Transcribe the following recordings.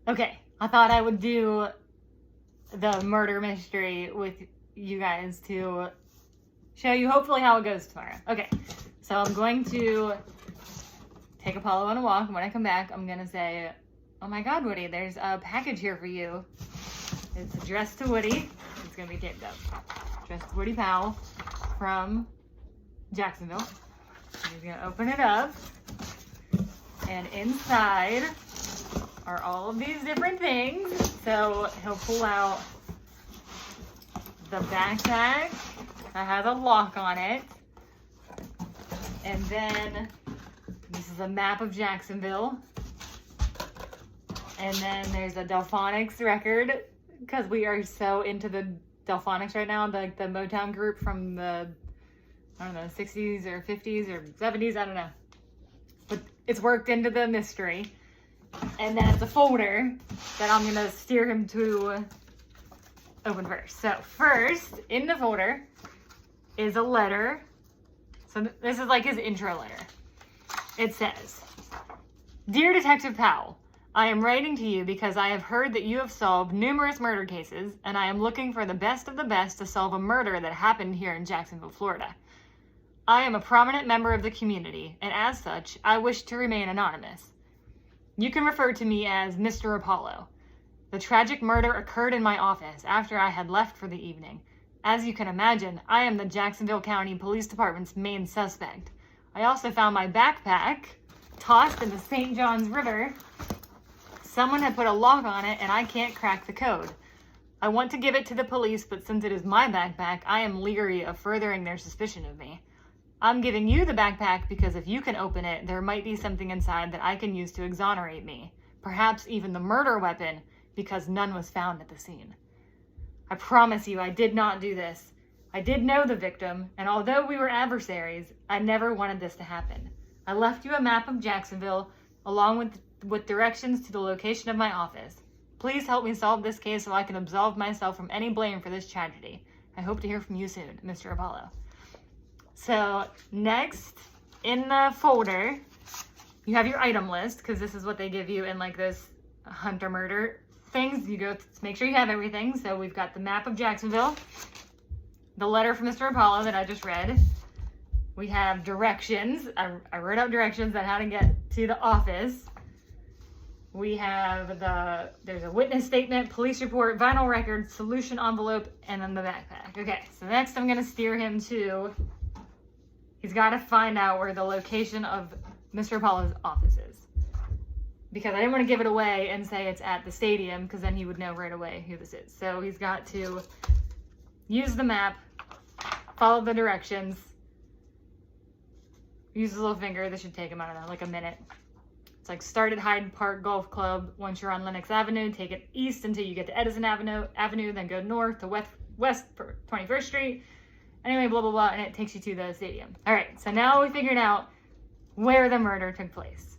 Okay, I thought I would do the murder mystery with you guys to show you hopefully how it goes tomorrow. Okay, so I'm going to take Apollo on a walk, and when I come back, I'm gonna say, oh my God, Woody, there's a package here for you. It's addressed to Woody. It's gonna be taped up. Addressed to Woody Powell from Jacksonville. He's gonna open it up, and inside are all of these different things. So he'll pull out the backpack that has a lock on it. And then this is a map of Jacksonville. And then there's a Delphonics record, because we are so into the Delphonics right now, the Motown group from the, I don't know, 60s or 50s or 70s, I don't know. But it's worked into the mystery. And then it's a folder that I'm gonna steer him to open first. So first, in the folder is a letter. So this is like his intro letter. It says, "Dear Detective Powell, I am writing to you because I have heard that you have solved numerous murder cases, and I am looking for the best of the best to solve a murder that happened here in Jacksonville, Florida. I am a prominent member of the community, and as such, I wish to remain anonymous. You can refer to me as Mr. Apollo. The tragic murder occurred in my office after I had left for the evening. As you can imagine, I am the Jacksonville County Police Department's main suspect. I also found my backpack tossed in the St. Johns River. Someone had put a lock on it and I can't crack the code. I want to give it to the police, but since it is my backpack, I am leery of furthering their suspicion of me. I'm giving you the backpack because if you can open it, there might be something inside that I can use to exonerate me. Perhaps even the murder weapon, because none was found at the scene. I promise you I did not do this. I did know the victim, and although we were adversaries, I never wanted this to happen. I left you a map of Jacksonville, along with directions to the location of my office. Please help me solve this case so I can absolve myself from any blame for this tragedy. I hope to hear from you soon, Mr. Apollo." So next in the folder, you have your item list, because this is what they give you in like those hunter murder things. You go to make sure you have everything. So we've got the map of Jacksonville, the letter from Mr. Apollo that I just read. We have directions. I wrote out directions on how to get to the office. We have there's a witness statement, police report, vinyl record, solution envelope, and then the backpack. Okay, so next I'm gonna steer him to, he's gotta find out where the location of Mr. Apollo's office is. Because I didn't want to give it away and say it's at the stadium, because then he would know right away who this is. So he's got to use the map, follow the directions, use his little finger. This should take him, I don't know, like a minute. It's like start at Hyde Park Golf Club. Once you're on Lenox Avenue, take it east until you get to Edison Avenue, then go north to West 21st Street. Anyway, blah, blah, blah, and it takes you to the stadium. All right, so now we figured out where the murder took place.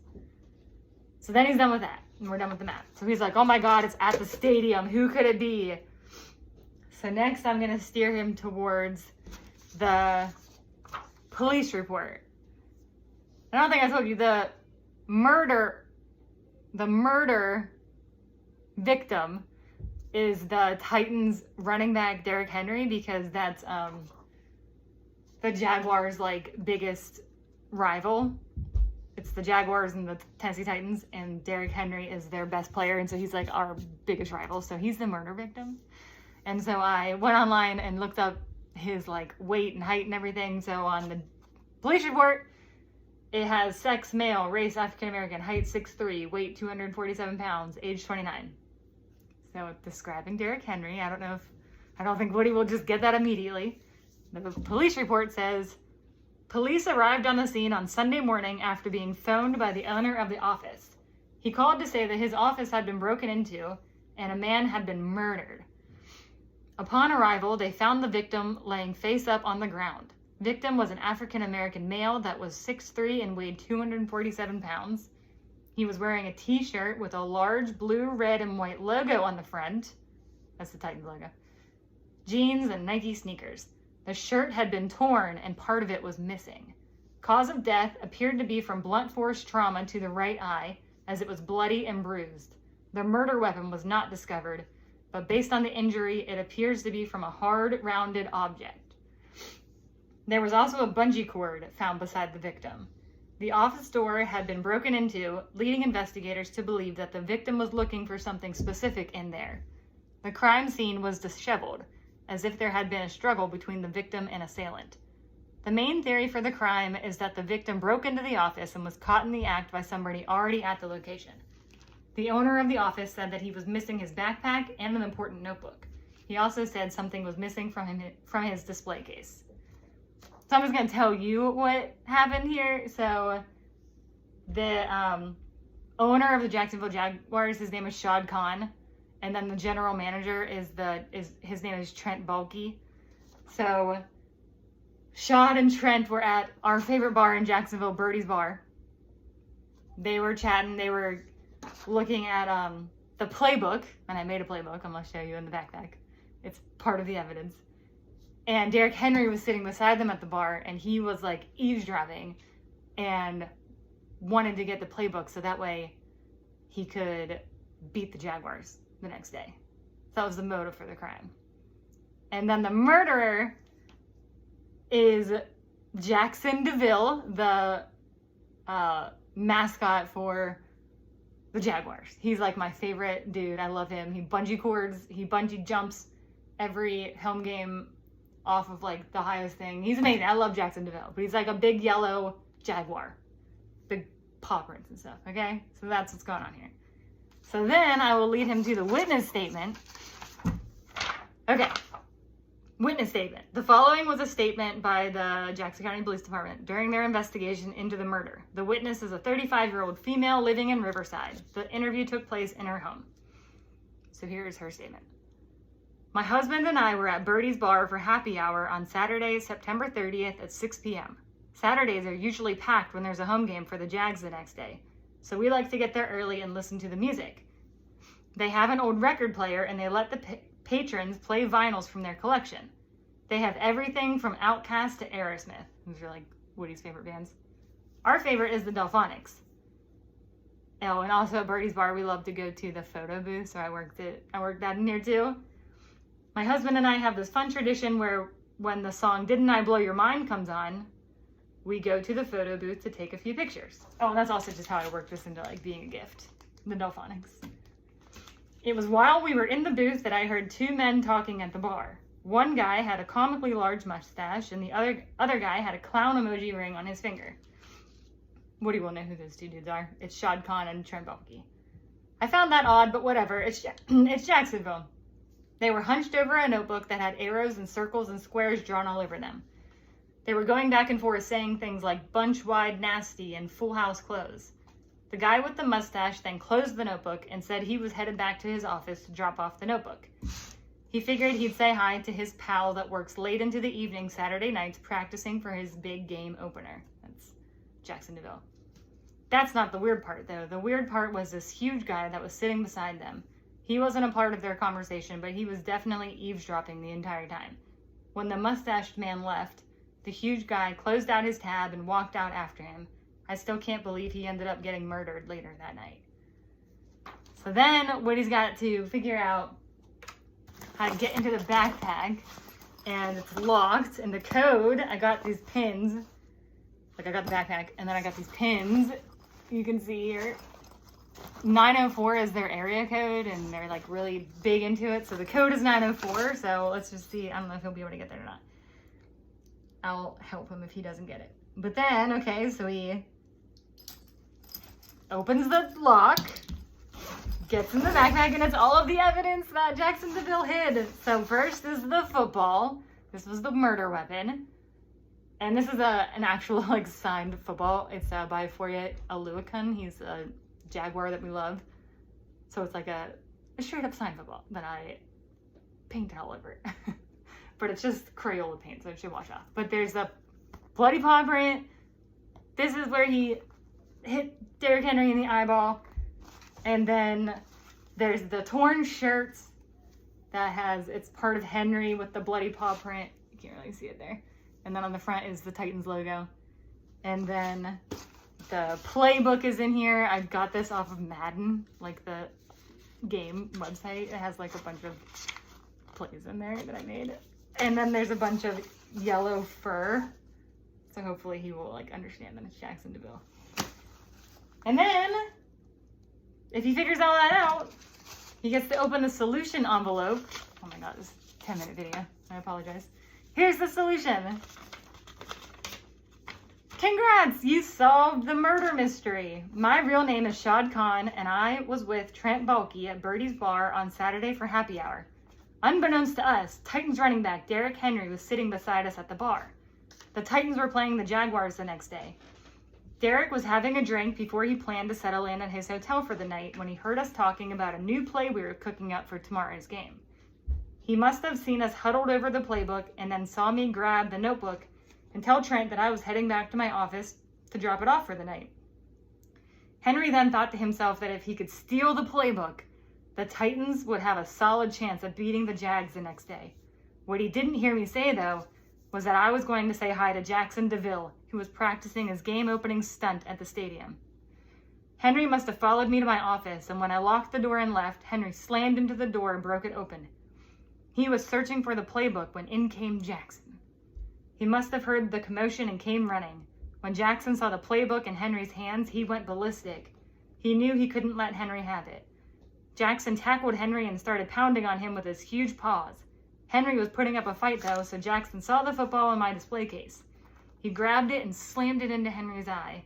So then he's done with that, and we're done with the map. So he's like, oh my God, it's at the stadium. Who could it be? So next I'm gonna steer him towards the police report. I don't think I told you, the murder victim is the Titans running back Derrick Henry, because that's the Jaguars' like biggest rival. It's the Jaguars and the Tennessee Titans, and Derrick Henry is their best player, and so he's like our biggest rival. So he's the murder victim. And so I went online and looked up his like weight and height and everything. So on the police report, it has sex male, race African American, height 6'3", weight 247 pounds, age 29. So describing Derrick Henry, I don't think Woody will just get that immediately. The police report says, police arrived on the scene on Sunday morning after being phoned by the owner of the office. He called to say that his office had been broken into and a man had been murdered. Upon arrival, they found the victim laying face up on the ground. Victim was an African American male that was 6'3" and weighed 247 pounds. He was wearing a t-shirt with a large blue, red, and white logo on the front. That's the Titans logo. Jeans and Nike sneakers. The shirt had been torn and part of it was missing. Cause of death appeared to be from blunt force trauma to the right eye, as it was bloody and bruised. The murder weapon was not discovered, but based on the injury, it appears to be from a hard, rounded object. There was also a bungee cord found beside the victim. The office door had been broken into, leading investigators to believe that the victim was looking for something specific in there. The crime scene was disheveled, as if there had been a struggle between the victim and assailant. The main theory for the crime is that the victim broke into the office and was caught in the act by somebody already at the location. The owner of the office said that he was missing his backpack and an important notebook. He also said something was missing from his display case. So I'm just going to tell you what happened here. So the owner of the Jacksonville Jaguars, his name is Shad Khan. And then the general manager his name is Trent Baalke. So Shad and Trent were at our favorite bar in Jacksonville, Birdie's Bar. They were chatting. They were looking at the playbook, and I made a playbook. I'm going to show you in the backpack. It's part of the evidence. And Derrick Henry was sitting beside them at the bar, and he was like eavesdropping and wanted to get the playbook so that way he could beat the Jaguars the next day. So that was the motive for the crime. And then the murderer is Jackson DeVille, the mascot for the Jaguars. He's like my favorite dude. I love him. He bungee jumps every home game off of like the highest thing. He's amazing. I love Jackson DeVille, but he's like a big yellow Jaguar, big paw prints and stuff. Okay, so that's what's going on here. So then I will lead him to the witness statement. Okay, witness statement. The following was a statement by the Jackson County Police Department during their investigation into the murder. The witness is a 35-year-old female living in Riverside. The interview took place in her home. So here is her statement. My husband and I were at Birdie's Bar for happy hour on Saturday, September 30th at 6 p.m. Saturdays are usually packed when there's a home game for the Jags the next day, so we like to get there early and listen to the music. They have an old record player and they let the patrons play vinyls from their collection. They have everything from Outkast to Aerosmith. Those are like Woody's favorite bands. Our favorite is the Delphonics. Oh, and also at Birdie's Bar, we love to go to the photo booth, so I worked that in here too. My husband and I have this fun tradition where when the song Didn't I Blow Your Mind comes on, we go to the photo booth to take a few pictures. Oh, and that's also just how I worked this into like being a gift. The Delphonics. It was while we were in the booth that I heard two men talking at the bar. One guy had a comically large mustache and the other guy had a clown emoji ring on his finger. Woody will know who those two dudes are. It's Shad Khan and Trent Baalke. I found that odd, but whatever. It's Jacksonville. They were hunched over a notebook that had arrows and circles and squares drawn all over them. They were going back and forth saying things like bunch wide nasty and full house close. The guy with the mustache then closed the notebook and said he was headed back to his office to drop off the notebook. He figured he'd say hi to his pal that works late into the evening Saturday nights practicing for his big game opener. That's Jackson DeVille. That's not the weird part though. The weird part was this huge guy that was sitting beside them. He wasn't a part of their conversation, but he was definitely eavesdropping the entire time. When the mustached man left, the huge guy closed out his tab and walked out after him. I still can't believe he ended up getting murdered later that night. So then Woody's got to figure out how to get into the backpack, and it's locked, and the code, I got these pins. Like I got the backpack, and then I got these pins. You can see here. 904 is their area code, and they're like really big into it. So the code is 904. So let's just see. I don't know if he'll be able to get there or not. I'll help him if he doesn't get it. But then, okay, so he opens the lock, gets in the backpack, and it's all of the evidence that Jackson DeVille hid. So first is the football. This was the murder weapon. And this is an actual like signed football. It's by Fourier Aluakun. He's a Jaguar that we love. So it's like a straight up signed football that I painted all over it. But it's just Crayola paint, so it should wash off. But there's the bloody paw print. This is where he hit Derrick Henry in the eyeball. And then there's the torn shirts that has, it's part of Henry with the bloody paw print. You can't really see it there. And then on the front is the Titans logo. And then the playbook is in here. I got this off of Madden, like the game website. It has like a bunch of plays in there that I made. And then there's a bunch of yellow fur. So hopefully he will like understand that it's Jackson DeVille. And then, if he figures all that out, he gets to open the solution envelope. Oh my god, this is a 10-minute video. I apologize. Here's the solution. Congrats! You solved the murder mystery. My real name is Shad Khan, and I was with Trent Baalke at Birdie's Bar on Saturday for happy hour. Unbeknownst to us, Titans running back Derrick Henry was sitting beside us at the bar. The Titans were playing the Jaguars the next day. Derrick was having a drink before he planned to settle in at his hotel for the night when he heard us talking about a new play we were cooking up for tomorrow's game. He must have seen us huddled over the playbook and then saw me grab the notebook and tell Trent that I was heading back to my office to drop it off for the night. Henry then thought to himself that if he could steal the playbook, the Titans would have a solid chance of beating the Jags the next day. What he didn't hear me say, though, was that I was going to say hi to Jackson DeVille, who was practicing his game-opening stunt at the stadium. Henry must have followed me to my office, and when I locked the door and left, Henry slammed into the door and broke it open. He was searching for the playbook when in came Jackson. He must have heard the commotion and came running. When Jackson saw the playbook in Henry's hands, he went ballistic. He knew he couldn't let Henry have it. Jackson tackled Henry and started pounding on him with his huge paws. Henry was putting up a fight, though, so Jackson saw the football in my display case. He grabbed it and slammed it into Henry's eye.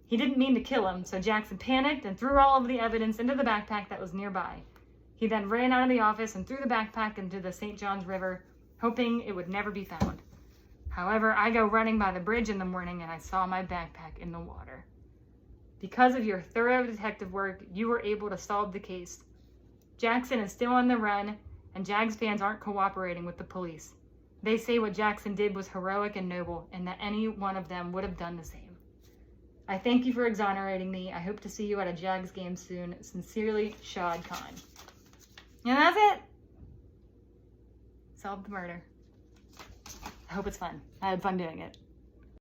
He didn't mean to kill him, so Jackson panicked and threw all of the evidence into the backpack that was nearby. He then ran out of the office and threw the backpack into the St. Johns River, hoping it would never be found. However, I go running by the bridge in the morning and I saw my backpack in the water. Because of your thorough detective work, you were able to solve the case. Jackson is still on the run, and Jags fans aren't cooperating with the police. They say what Jackson did was heroic and noble, and that any one of them would have done the same. I thank you for exonerating me. I hope to see you at a Jags game soon. Sincerely, Shad Khan. And that's it. Solved the murder. I hope it's fun. I had fun doing it.